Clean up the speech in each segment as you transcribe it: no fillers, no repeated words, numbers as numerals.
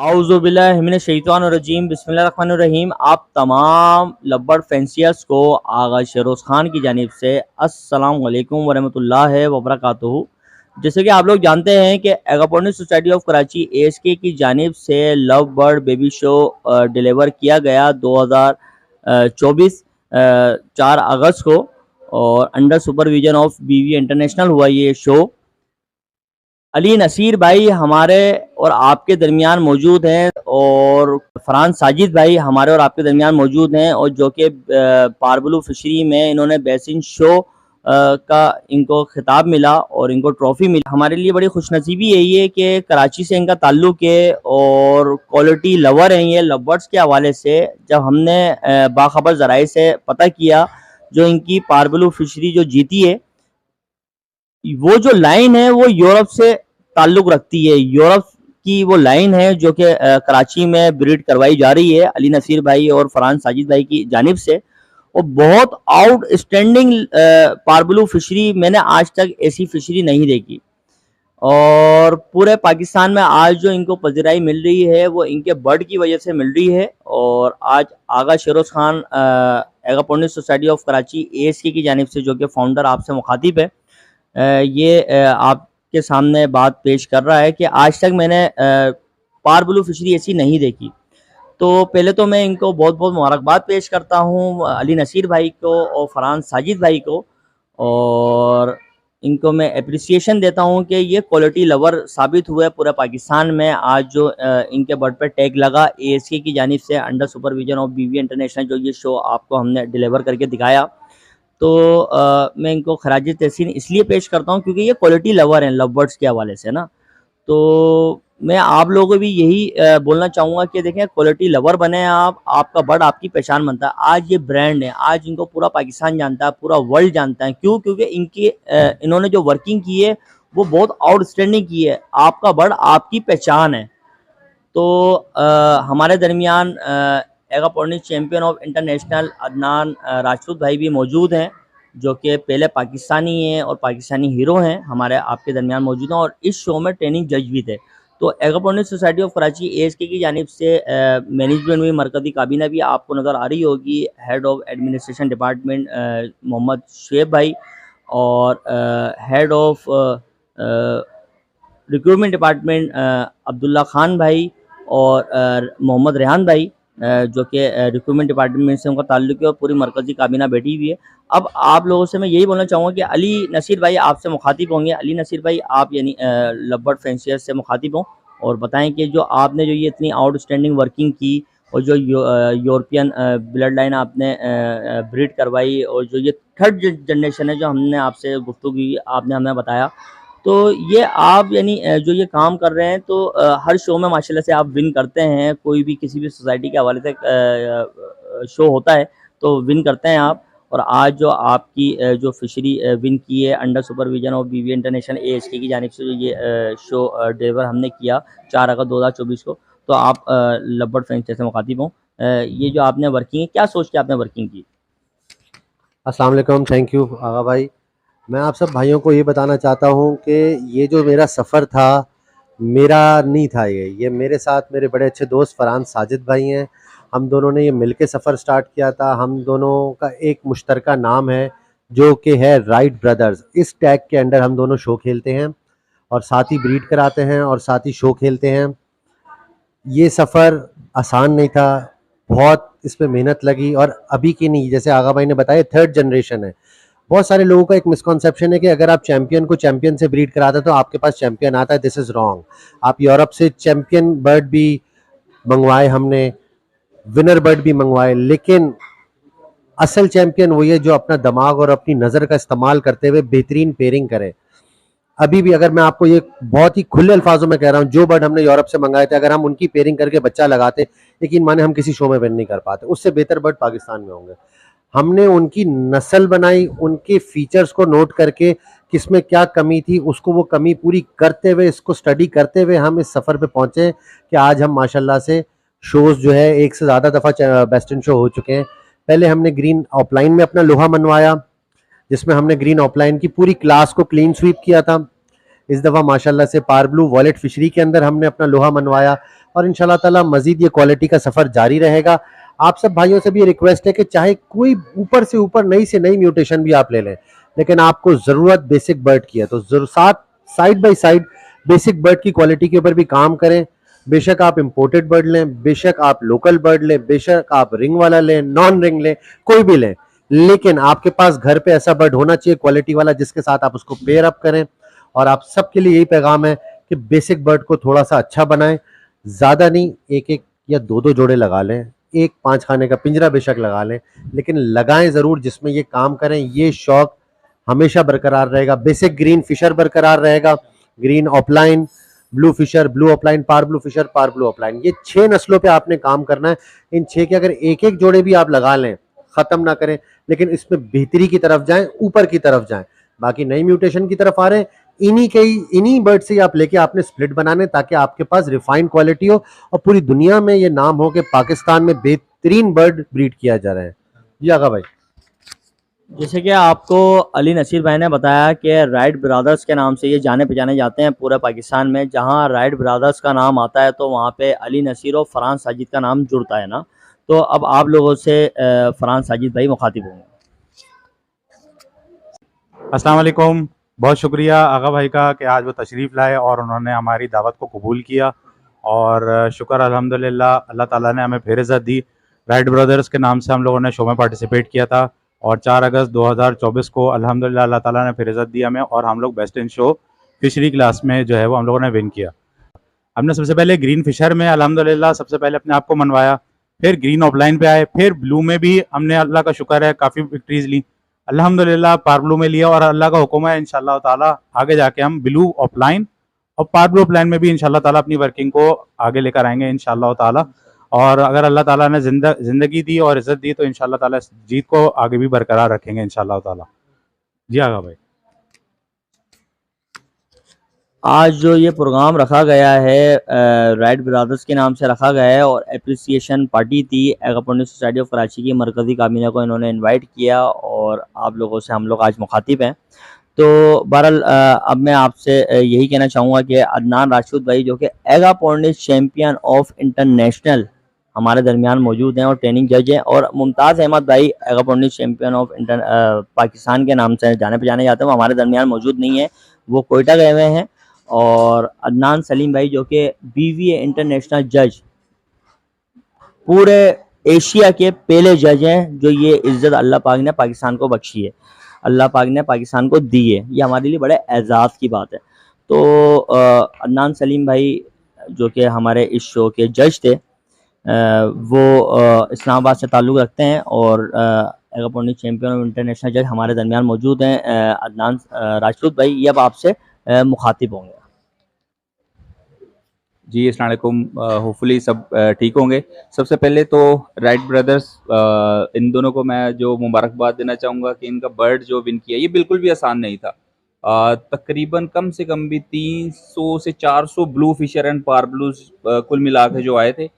आउज़ुबिल्लाहिमिनश्शैतानिर्रजीम बिस्मिल्लाहिर्रहमानिर्रहीम। आप तमाम लव्वर फैंसियर्स को आगा शेरोज़ खान की जानिब से अस्सलाम वालेकुम वरहमतुल्लाहि वबरकातुहू। जैसे कि आप लोग जानते हैं कि एगापोर्निक सोसाइटी ऑफ कराची ASK की जानिब से love bird baby show deliver किया गया 2024 4 अगस्त को, और अंडर सुपरविजन ऑफ बीवी इंटरनेशनल हुआ ये शो। अली नसीर भाई हमारे और आपके दरमियान मौजूद हैं, और फरहान साजिद भाई हमारे और आपके दरमियान मौजूद हैं, और जो कि पारब्लू फिशरी में इन्होंने बेसिन शो का इनको खिताब मिला और इनको ट्रॉफ़ी मिली। हमारे लिए बड़ी खुशनसीबी यही है कि कराची से इनका ताल्लुक़ है और क्वालिटी लवर हैं ये लवर्स के हवाले से। जब हमने बाखबर ज़राए से पता किया, जो इनकी पारब्लू फिशरी जो जीती है, वो जो लाइन है वो यूरोप से ताल्लुक रखती है। यूरोप की वो लाइन है जो कि कराची में ब्रीड करवाई जा रही है अली नसीर भाई और फरहान साजिद भाई की जानिब से। और बहुत आउटस्टैंडिंग पारब्लू फिशरी, मैंने आज तक ऐसी फिशरी नहीं देखी। और पूरे पाकिस्तान में आज जो इनको पज़िराई मिल रही है वो इनके बर्ड की वजह से मिल रही है। और आज Agha Sheroz Khan agapornic society of Karachi ASK की जानिब से, जो कि फाउंडर आपसे मुखातिब है, ये आपके सामने बात पेश कर रहा है कि आज तक मैंने पारब्लू फिशरी ऐसी नहीं देखी। तो पहले तो मैं इनको बहुत बहुत मुबारकबाद पेश करता हूँ, अली नसीर भाई को और फरहान साजिद भाई को, और इनको मैं अप्रिसिएशन देता हूँ कि ये क्वालिटी लवर साबित हुए पूरे पाकिस्तान में। आज जो इनके बर्ड पे टैग लगा ASK की जानिब से, अंडर सुपरविजन ऑफ बीवी इंटरनेशनल, जो ये शो आपको हमने डिलीवर करके दिखाया, तो मैं इनको खराज तहसीन इसलिए पेश करता हूँ क्योंकि ये क्वालिटी लवर हैं लव बर्ड्स के हवाले से ना। तो मैं आप लोगों को भी यही बोलना चाहूँगा कि देखें, क्वालिटी लवर बने आप, आपका बर्ड आपकी पहचान बनता है। आज ये ब्रांड है, आज इनको पूरा पाकिस्तान जानता है, पूरा वर्ल्ड जानता है। क्यों? क्योंकि इन्होंने जो वर्किंग की है वो बहुत आउटस्टैंडिंग की है। आपका बर्ड आपकी पहचान है। तो हमारे दरमियान agapornic champion of international Adnan Rajput भाई भी मौजूद हैं, जो कि पहले पाकिस्तानी हैं और पाकिस्तानी हीरो हैं, हमारे आपके दरमियान मौजूद हैं, और इस शो में ट्रेनिंग जज भी थे। तो एगापोर्निक सोसाइटी ऑफ कराची ASK की जानिब से मैनेजमेंट में मरकज़ी काबीना भी आपको नज़र आ रही होगी। Head of administration department Mohammed Shoaib भाई, और head of recruitment department Abdullah Khan भाई, और मोहम्मद रेहान भाई, जो कि रिक्रूटमेंट डिपार्टमेंट से उनका ताल्लुक है, और पूरी मरकज़ी काबीना बैठी हुई है। अब आप लोगों से मैं यही बोलना चाहूँगा कि अली नसीर भाई आपसे मुखातिब होंगे। अली नसीर भाई, आप यानी लव्वर फैंसियर से मुखातिब हों, और बताएं कि जो आपने जो ये इतनी आउटस्टैंडिंग वर्किंग की, और जो यूरोपियन ब्लड लाइन आपने ब्रीड करवाई, और जो ये थर्ड जनरेशन है जो हमने आपसे गुफ्तगू की, आपने हमें बताया, तो ये आप यानी जो ये काम कर रहे हैं, तो हर शो में माशाल्लाह से आप विन करते हैं। कोई भी किसी भी सोसाइटी के हवाले से शो होता है तो विन करते हैं आप। और आज जो आपकी जो फिशरी विन की है अंडर सुपरविजन ऑफ बीवी इंटरनेशनल ASK की जानिब से, जो ये शो डिलीवर हमने किया 4 अगस्त 2024 को, तो आप लव्वर फैंस से मुखातिब हों। ये जो आपने वर्किंग, क्या सोच के आपने वर्किंग की? अस्सलाम वालेकुम, थैंक यू आगा भाई। मैं आप सब भाइयों को ये बताना चाहता हूँ कि ये जो मेरा सफ़र था, मेरा नहीं था ये मेरे साथ मेरे बड़े अच्छे दोस्त फरहान साजिद भाई हैं। हम दोनों ने ये मिलके सफ़र स्टार्ट किया था। हम दोनों का एक मुश्तरका नाम है जो कि है राइट ब्रदर्स। इस टैग के अंडर हम दोनों शो खेलते हैं, और साथ ही ब्रीड कराते हैं, और साथ ही शो खेलते हैं। ये सफ़र आसान नहीं था, बहुत इस पे मेहनत लगी, और अभी की नहीं, जैसे आगा भाई ने बताया, थर्ड जनरेशन है। बहुत सारे लोगों का एक मिसकॉन्सेप्शन है कि अगर आप चैंपियन को चैंपियन से ब्रीड कराते हैं तो आपके पास चैंपियन आता है। This is wrong. आप यूरोप से चैंपियन बर्ड भी मंगवाए, हमने विनर बर्ड भी मंगवाए, लेकिन असल चैंपियन वही है जो अपना दिमाग और अपनी नज़र का इस्तेमाल करते हुए बेहतरीन पेयरिंग करे। अभी भी अगर मैं आपको ये बहुत ही खुले अल्फाजों में कह रहा हूँ, जो बर्ड हमने यूरोप से मंगाए थे, अगर हम उनकी पेयरिंग करके बच्चा लगाते, यकीन माने हम किसी शो में विन नहीं कर पाते। उससे बेहतर बर्ड पाकिस्तान में होंगे। हमने उनकी नस्ल बनाई, उनके फीचर्स को नोट करके, किसमें क्या कमी थी, उसको वो कमी पूरी करते हुए, इसको स्टडी करते हुए हम इस सफ़र पे पहुंचे कि आज हम माशाल्लाह से शोज़ जो है एक से ज़्यादा दफ़ा बेस्ट इन शो हो चुके हैं। पहले हमने ग्रीन ऑफलाइन में अपना लोहा मनवाया, जिसमें हमने ग्रीन ऑफलाइन की पूरी क्लास को क्लीन स्वीप किया था। इस दफ़ा माशाल्लाह से पारब्लू वॉलेट फिशरी के अंदर हमने अपना लोहा मनवाया। और इंशाल्लाह ताला मजीद ये क्वालिटी का सफ़र जारी रहेगा। आप सब भाइयों से भी ये रिक्वेस्ट है कि चाहे कोई ऊपर से ऊपर नई से नई म्यूटेशन भी आप ले लें, लेकिन आपको ज़रूरत बेसिक बर्ड की है तो जरूर साथ side by side basic bird की क्वालिटी के ऊपर भी काम करें। बेशक आप इंपोर्टेड बर्ड लें, बेशक आप लोकल बर्ड लें, बेशक आप रिंग वाला लें, नॉन रिंग लें, कोई भी लें, लेकिन आपके पास घर पे ऐसा बर्ड होना चाहिए क्वालिटी वाला जिसके साथ आप उसको पेयर अप करें। और आप सबके लिए यही पैगाम है कि बेसिक बर्ड को थोड़ा सा अच्छा बनाएं, ज़्यादा नहीं, एक एक या दो दो जोड़े लगा लें, एक 5 खाने का पिंजरा बेशक लगा लें, लेकिन लगाएं ज़रूर जिसमें ये काम करें। ये शौक हमेशा बरकरार रहेगा। बेसिक ग्रीन फिशर बरकरार रहेगा, green opaline, blue Fischer, blue opaline, par blue Fischer, par blue opaline, ये 6 नस्लों पे आपने काम करना है। इन 6 के अगर एक एक जोड़े भी आप लगा लें, खत्म ना करें, लेकिन इसमें बेहतरी की तरफ जाएं, ऊपर की तरफ जाएं। बाकी नई म्यूटेशन की तरफ आ रहे हैं, इन्हीं बर्ड से आप लेके आपने स्प्लिट बनाने, ताकि आपके पास रिफाइंड क्वालिटी हो और पूरी दुनिया में ये नाम हो कि पाकिस्तान में बेहतरीन बर्ड ब्रीड किया जा रहा है। जी आगा भाई। जैसे कि आपको अली नसीर भाई ने बताया कि राइट ब्रदर्स के नाम से ये जाने पहचाने जाते हैं पूरे पाकिस्तान में। जहां राइट ब्रदर्स का नाम आता है तो वहां पे अली नसीर और फरहान साजिद का नाम जुड़ता है ना। तो अब आप लोगों से फरहान साजिद भाई मुखातिब होंगे। अस्सलाम वालेकुम। बहुत शुक्रिया आगा भाई का कि आज वो तशरीफ़ लाए और उन्होंने हमारी दावत को कबूल किया। और शुक्र अल्हम्दुलिल्लाह, अल्लाह ताला ने हमें फिर इज़्ज़त दी। राइट ब्रदर्स के नाम से हम लोगों ने शो में पार्टिसिपेट किया था और 4 अगस्त 2024 को अल्हम्दुलिल्लाह अल्लाह ताला ने फिर इज़्ज़त दी हमें और हम लोग best in show fishery class में जो है वो हम लोगों ने विन किया। हमने सबसे पहले ग्रीन फिशर में अल्हम्दुलिल्लाह सबसे पहले अपने आप को मनवाया, फिर ग्रीन ऑफलाइन पे आए, फिर ब्लू में भी हमने अल्लाह का शुक्र है काफ़ी विक्ट्रीज ली अल्हम्दुलिल्लाह। पार ब्लू में लिया और अल्लाह का हुक्म है इंशाल्लाह ताला आगे जाके हम ब्लू ऑफलाइन और पार ब्लू ऑफलाइन में भी इंशाल्लाह ताला अपनी वर्किंग को आगे लेकर आएंगे इंशाल्लाह ताला। और अगर अल्लाह ताला ने ज़िंदगी दी और इज़्ज़त दी तो इंशाल्लाह ताला इस जीत को आगे भी बरकरार रखेंगे इंशाल्लाह ताला। जी आगा भाई। आज जो ये प्रोग्राम रखा गया है राइट ब्रदर्स के नाम से रखा गया है और एप्रिसिएशन पार्टी थी एगापोर्निक सोसाइटी ऑफ कराची की मरकज़ी काबीना को इन्होंने इनवाइट किया और आप लोगों से हम लोग आज मुखातिब हैं। तो बहरहाल अब मैं आपसे यही कहना चाहूँगा कि अदनान राशिद भाई जो कि एगापोर्निक चैम्पियन ऑफ इंटरनेशनल हमारे दरमियान मौजूद हैं और ट्रेनिंग जज हैं, और मुमताज़ अहमद भाई एगापोर्निक चैम्पियन ऑफ पाकिस्तान के नाम से जाने पहचाने जाते हैं, वो हमारे दरमियान मौजूद नहीं है, वो कोयटा गए हुए हैं। और अदनान सलीम भाई जो कि BVA इंटरनेशनल जज, पूरे एशिया के पहले जज हैं जो ये इज़्ज़त अल्लाह पाक ने पाकिस्तान को बख्शी है, अल्लाह पाक ने पाकिस्तान को दी है। ये हमारे लिए बड़े एजाज़ की बात है। तो अदनान सलीम भाई जो कि हमारे इस शो के जज थे वो इस्लामाबाद से ताल्लुक़ रखते हैं और एगापोर्निक चैम्पियन ऑफ इंटरनेशनल जज हमारे दरमियान मौजूद हैं। अदनान राशिद भाई ये अब आपसे मुखातिब होंगे। जी अस्सलाम वालेकुम। होपफुली सब ठीक होंगे। सबसे पहले तो राइट ब्रदर्स इन दोनों को मैं जो मुबारकबाद देना चाहूँगा कि इनका बर्ड जो विन किया ये बिल्कुल भी आसान नहीं था। तकरीबन कम से कम भी 300 से 400 ब्लू फिशर एंड पार ब्लूज कुल मिला के जो आए थे,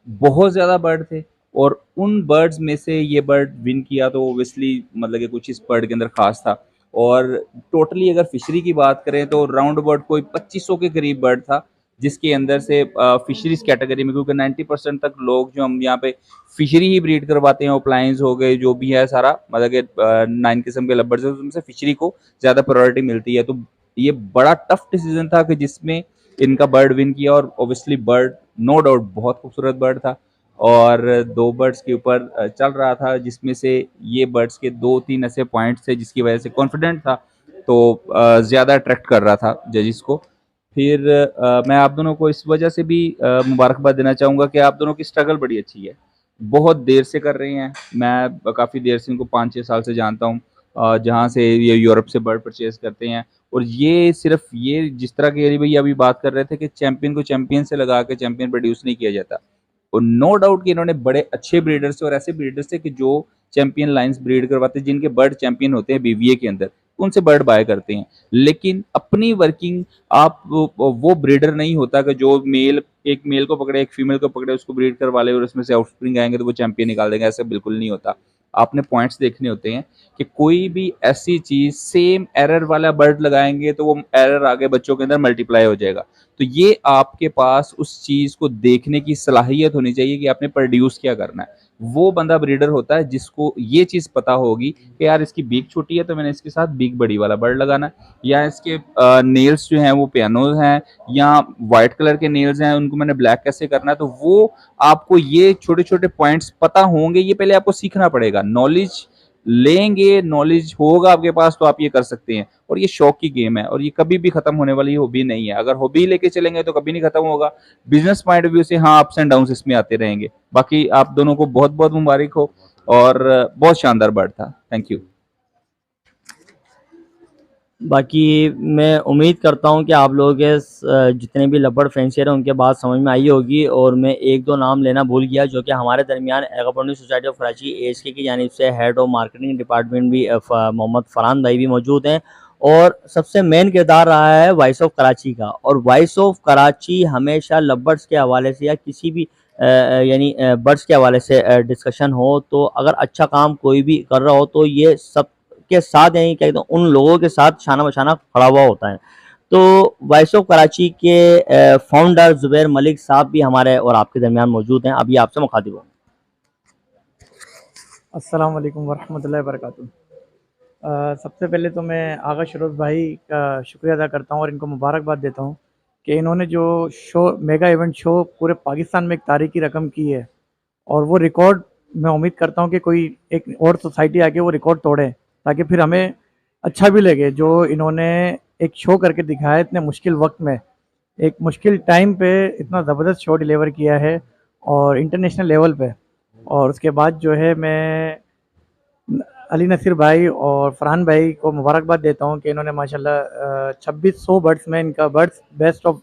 बहुत ज़्यादा बर्ड थे और उन बर्ड्स में से ये बर्ड विन किया तो ओबियसली मतलब कि कुछ इस बर्ड के अंदर ख़ास था। और टोटली अगर फिशरी की बात करें तो राउंड अबाउट कोई 2500 के करीब बर्ड था जिसके अंदर से फिशरीज कैटेगरी में, क्योंकि 90% तक लोग जो हम यहाँ पे फिशरी ही ब्रीड करवाते हैं, ओप्लाइंस हो गए जो भी है सारा, मतलब कि 9 किस्म के लब्बर्स हैं उनमें से फिशरी को ज़्यादा प्रायोरिटी मिलती है। तो ये बड़ा टफ डिसीजन था कि जिसमें इनका बर्ड विन किया और ओबियसली बर्ड नो डाउट बहुत खूबसूरत बर्ड था और 2 बर्ड्स के ऊपर चल रहा था जिसमें से ये बर्ड्स के 2-3 ऐसे पॉइंट्स थे जिसकी वजह से कॉन्फिडेंट था, तो ज़्यादा अट्रैक्ट कर रहा था जजिस को। फिर मैं आप दोनों को इस वजह से भी मुबारकबाद देना चाहूँगा कि आप दोनों की स्ट्रगल बड़ी अच्छी है, बहुत देर से कर रहे हैं। मैं काफ़ी देर से इनको 5-6 साल से जानता हूँ, जहाँ से ये यूरोप से बर्ड परचेज़ करते हैं। और ये सिर्फ ये जिस तरह के अली भैया अभी बात कर रहे थे कि चैंपियन को चैंपियन से लगा के चैंपियन प्रोड्यूस नहीं किया जाता, और नो डाउट कि इन्होंने बड़े अच्छे ब्रीडर्स थे और ऐसे ब्रीडर्स थे कि जो चैंपियन लाइन्स ब्रीड करवाते हैं जिनके बर्ड चैंपियन होते हैं BVA के अंदर, उनसे बर्ड बाय करते हैं। लेकिन अपनी वर्किंग आप वो ब्रीडर नहीं होता कि जो एक मेल को पकड़े एक फीमेल को पकड़े उसको ब्रीड करवा ले और उसमें से आउटस्प्रिंग आएंगे तो वो चैंपियन निकाल देंगे, ऐसा बिल्कुल नहीं होता। आपने पॉइंट्स देखने होते हैं कि कोई भी ऐसी चीज सेम एरर वाला बर्ड लगाएंगे तो वो एरर आगे बच्चों के अंदर मल्टीप्लाई हो जाएगा। तो ये आपके पास उस चीज़ को देखने की सलाहियत होनी चाहिए कि आपने प्रोड्यूस क्या करना है। वो बंदा ब्रीडर होता है जिसको ये चीज़ पता होगी कि यार इसकी बीक छोटी है तो मैंने इसके साथ बीक बड़ी वाला बर्ड लगाना है, या इसके नेल्स जो हैं वो पियानो हैं, या वाइट कलर के नेल्स हैं उनको मैंने ब्लैक कैसे करना है। तो वो आपको ये छोटे-छोटे पॉइंट्स पता होंगे, ये पहले आपको सीखना पड़ेगा। नॉलेज लेंगे, नॉलेज होगा आपके पास तो आप ये कर सकते हैं। और ये शौक की गेम है और ये कभी भी खत्म होने वाली हॉबी नहीं है। अगर हॉबी लेके चलेंगे तो कभी नहीं खत्म होगा। बिजनेस पॉइंट ऑफ व्यू से हाँ, अप्स एंड डाउन्स इसमें आते रहेंगे। बाकी आप दोनों को बहुत-बहुत मुबारक हो और बहुत शानदार बर्ड था। Thank you. बाकी मैं उम्मीद करता हूँ कि आप लोगों के जितने भी लबड़ फैंसियर हैं उनके बात समझ में आई होगी, और मैं एक दो नाम लेना भूल गया जो कि हमारे दरमियान एगापोर्टनी सोसाइटी ऑफ कराची ASK की जानिब से हेड ऑफ मार्केटिंग डिपार्टमेंट भी मोहम्मद फरहान भाई भी मौजूद हैं, और सबसे मेन किरदार रहा है वॉइस ऑफ कराची का। और वॉइस ऑफ कराची हमेशा लबर्ड्स के हवाले से या किसी भी यानी बर्ड्स के हवाले से डिस्कशन हो, तो अगर अच्छा काम कोई भी कर रहा हो तो ये सब के साथ यानी क्या कहते हैं उन लोगों के साथ शाना बशाना खड़ा हुआ होता है। तो वॉइस ऑफ कराची के फाउंडर जुबैर मलिक साहब भी हमारे और आपके दरमियान मौजूद हैं। अभी आपसे मुखातिब होंगे। अस्सलाम वालेकुम वरहमतुल्लाहि वबरकातुहू। सबसे पहले तो मैं आगा शरोज भाई का शुक्रिया अदा करता हूँ और इनको मुबारकबाद देता हूँ कि इन्होंने जो शो मेगा इवेंट शो पूरे पाकिस्तान में एक तारीखी रकम की है, और वो रिकॉर्ड मैं उम्मीद करता हूँ कि कोई एक और सोसाइटी आके वो रिकॉर्ड तोड़े, ताकि फिर हमें अच्छा भी लगे। जो इन्होंने एक शो करके दिखाया इतने मुश्किल वक्त में, एक मुश्किल टाइम पे इतना ज़बरदस्त शो डिलीवर किया है और इंटरनेशनल लेवल पे। और उसके बाद जो है मैं अली नसीर भाई और फरहान भाई को मुबारकबाद देता हूँ कि इन्होंने माशाल्लाह 2600 बर्ड्स में इनका बर्ड्स बेस्ट ऑफ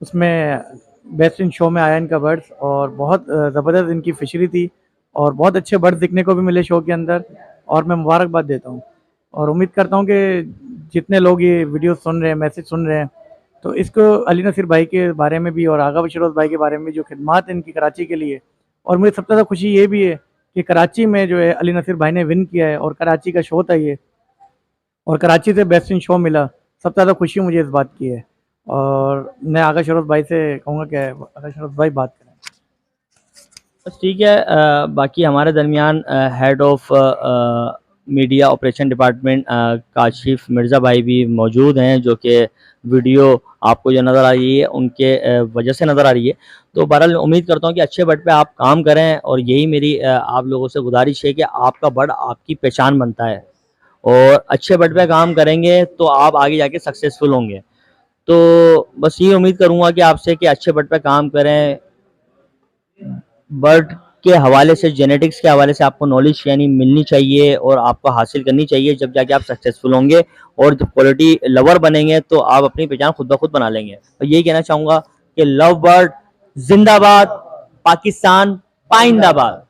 उसमें बेस्ट इन शो में आया इनका बर्ड्स, और बहुत ज़बरदस्त इनकी फिशरी थी और बहुत अच्छे बर्ड्स दिखने को भी मिले शो के अंदर, और मैं मुबारकबाद देता हूँ। और उम्मीद करता हूँ कि जितने लोग ये वीडियो सुन रहे हैं, मैसेज सुन रहे हैं, तो इसको अली नसीर भाई के बारे में भी और आगा बशरोज भाई के बारे में जो खिदमात इनकी कराची के लिए, और मुझे सबसे ज़्यादा खुशी ये भी है कि कराची में जो है अली नसीर भाई ने विन किया है और कराची का शो था ये, और कराची से बेस्ट इन शो मिला। सबसे ज़्यादा खुशी मुझे इस बात की है, और मैं आगा शरोज भाई से कहूँगा कि आगा शरोज भाई बात करें। बस ठीक है। बाकी हमारे दरमियान head of media operation department Kashif Mirza भाई भी मौजूद हैं, जो कि वीडियो आपको जो नज़र आ रही है उनके वजह से नज़र आ रही है। तो बहरहाल उम्मीद करता हूँ कि अच्छे बर्ड पे आप काम करें, और यही मेरी आप लोगों से गुजारिश है कि आपका बर्ड आपकी पहचान बनता है, और अच्छे बर्ड पे काम करेंगे तो आप आगे जाके सक्सेसफुल होंगे। तो बस ये उम्मीद करूँगा कि आपसे कि अच्छे बर्ड पे काम करें। बर्ड के हवाले से, जेनेटिक्स के हवाले से आपको नॉलेज यानी मिलनी चाहिए और आपको हासिल करनी चाहिए, जब जाके आप सक्सेसफुल होंगे। और जब क्वालिटी लवर बनेंगे तो आप अपनी पहचान खुद ब खुद बना लेंगे। और यही कहना चाहूँगा कि लव बर्ड जिंदाबाद, पाकिस्तान पाइंदाबाद।